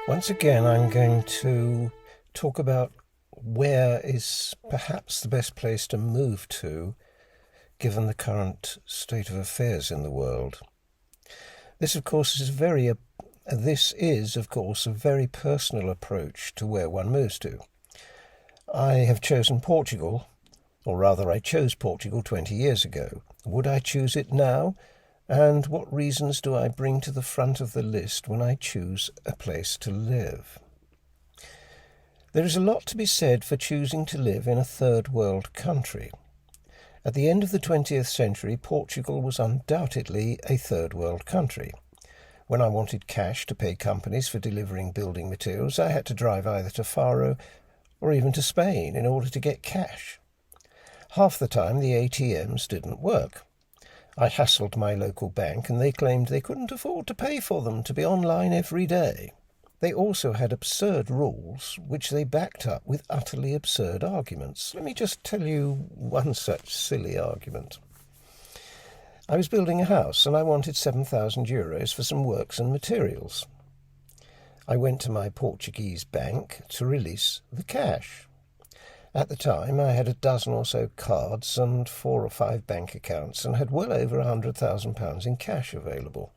Once again, I'm going to talk about where is perhaps the best place to move to, given the current state of affairs in the world. This, of course, is a very personal approach to where one moves to. I have chosen Portugal, or rather I chose Portugal 20 years ago. Would I choose it now? And what reasons do I bring to the front of the list when I choose a place to live? There is a lot to be said for choosing to live in a third world country. At the end of the 20th century, Portugal was undoubtedly a third world country. When I wanted cash to pay companies for delivering building materials, I had to drive either to Faro or even to Spain in order to get cash. Half the time the ATMs didn't work. I hassled my local bank and they claimed they couldn't afford to pay for them to be online every day. They also had absurd rules which they backed up with utterly absurd arguments. Let me just tell you one such silly argument. I was building a house and I wanted €7,000 for some works and materials. I went to my Portuguese bank to release the cash. At the time, I had a dozen or so cards and 4 or 5 bank accounts and had well over £100,000 in cash available.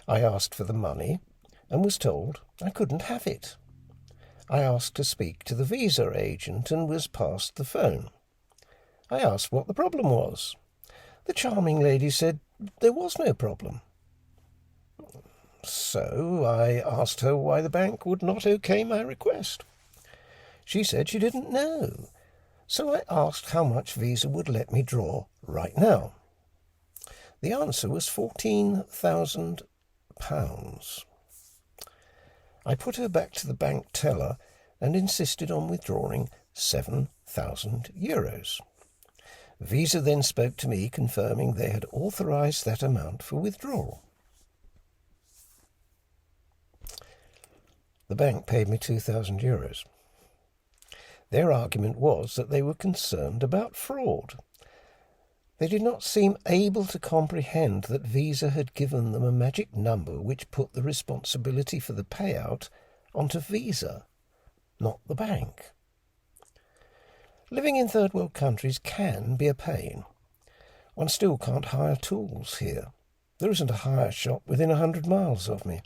I asked for the money and was told I couldn't have it. I asked to speak to the Visa agent and was passed the phone. I asked what the problem was. The charming lady said there was no problem. So I asked her why the bank would not okay my request. She said she didn't know, so I asked how much Visa would let me draw right now. The answer was £14,000. I put her back to the bank teller and insisted on withdrawing €7,000. Visa then spoke to me, confirming they had authorised that amount for withdrawal. The bank paid me €2,000. Their argument was that they were concerned about fraud. They did not seem able to comprehend that Visa had given them a magic number which put the responsibility for the payout onto Visa, not the bank. Living in third world countries can be a pain. One still can't hire tools here. There isn't a hire shop within 100 miles of me.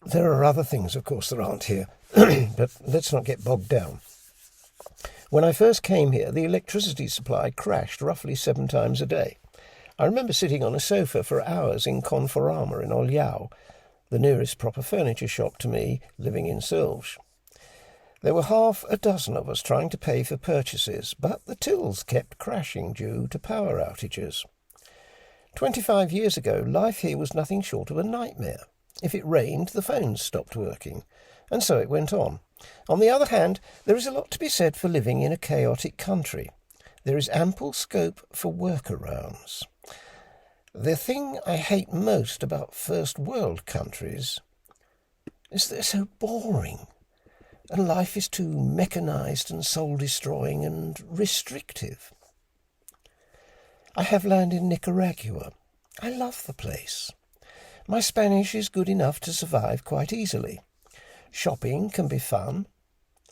There are other things, of course, there aren't here, but let's not get bogged down. When I first came here, the electricity supply crashed roughly 7 times a day. I remember sitting on a sofa for hours in Conforama in Olhão, the nearest proper furniture shop to me, living in Silves. There were half a dozen of us trying to pay for purchases, but the tills kept crashing due to power outages. 25 years ago, life here was nothing short of a nightmare. If it rained, the phones stopped working, and so it went on. On the other hand, there is a lot to be said for living in a chaotic country. There is ample scope for workarounds. The thing I hate most about first world countries is they're so boring, and life is too mechanised and soul-destroying and restrictive. I have land in Nicaragua. I love the place. My Spanish is good enough to survive quite easily. Shopping can be fun.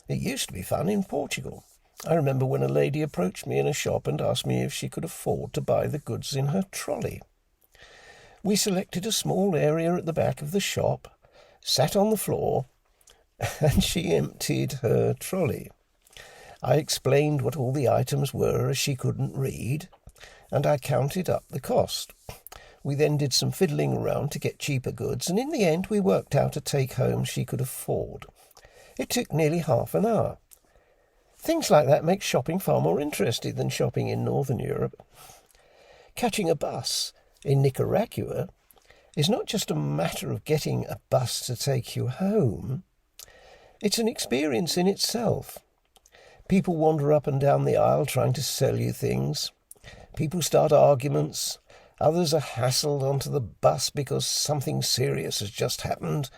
It used to be fun in Portugal. I remember when a lady approached me in a shop and asked me if she could afford to buy the goods in her trolley. We selected a small area at the back of the shop, sat on the floor, and she emptied her trolley. I explained what all the items were as she couldn't read, and I counted up the cost. We then did some fiddling around to get cheaper goods, and in the end we worked out a take-home she could afford. It took nearly half an hour. Things like that make shopping far more interesting than shopping in Northern Europe. Catching a bus in Nicaragua is not just a matter of getting a bus to take you home. It's an experience in itself. People wander up and down the aisle trying to sell you things. People start arguments. Others are hassled onto the bus because something serious has just happened.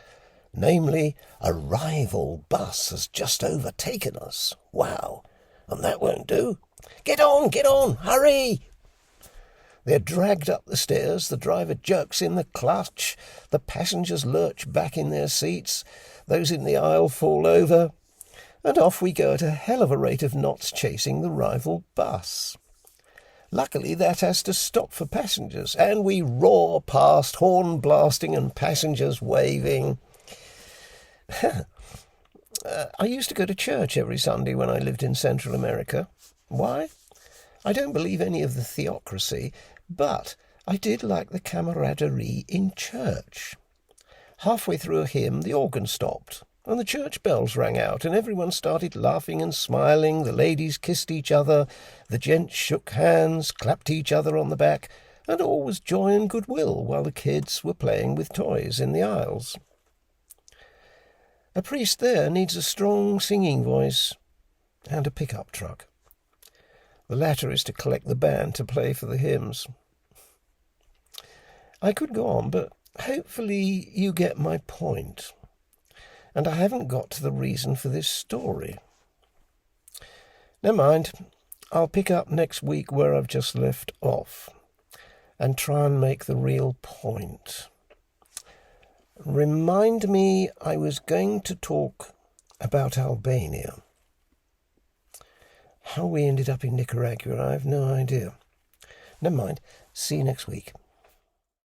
Namely, a rival bus has just overtaken us. Wow, and that won't do. Get on, hurry! They're dragged up the stairs, the driver jerks in the clutch, the passengers lurch back in their seats, those in the aisle fall over, and off we go at a hell of a rate of knots chasing the rival bus. Luckily, that has to stop for passengers, and we roar past, horn blasting and passengers waving. I used to go to church every Sunday when I lived in Central America. Why? I don't believe any of the theocracy, but I did like the camaraderie in church. Halfway through a hymn, the organ stopped, and the church bells rang out, and everyone started laughing and smiling. The ladies kissed each other, the gents shook hands, clapped each other on the back, and all was joy and goodwill while the kids were playing with toys in the aisles. A priest there needs a strong singing voice and a pickup truck. The latter is to collect the band to play for the hymns. I could go on, but hopefully you get my point. And I haven't got to the reason for this story. Never mind. I'll pick up next week where I've just left off and try and make the real point. Remind me, I was going to talk about Albania. How we ended up in Nicaragua, I have no idea. Never mind. See you next week.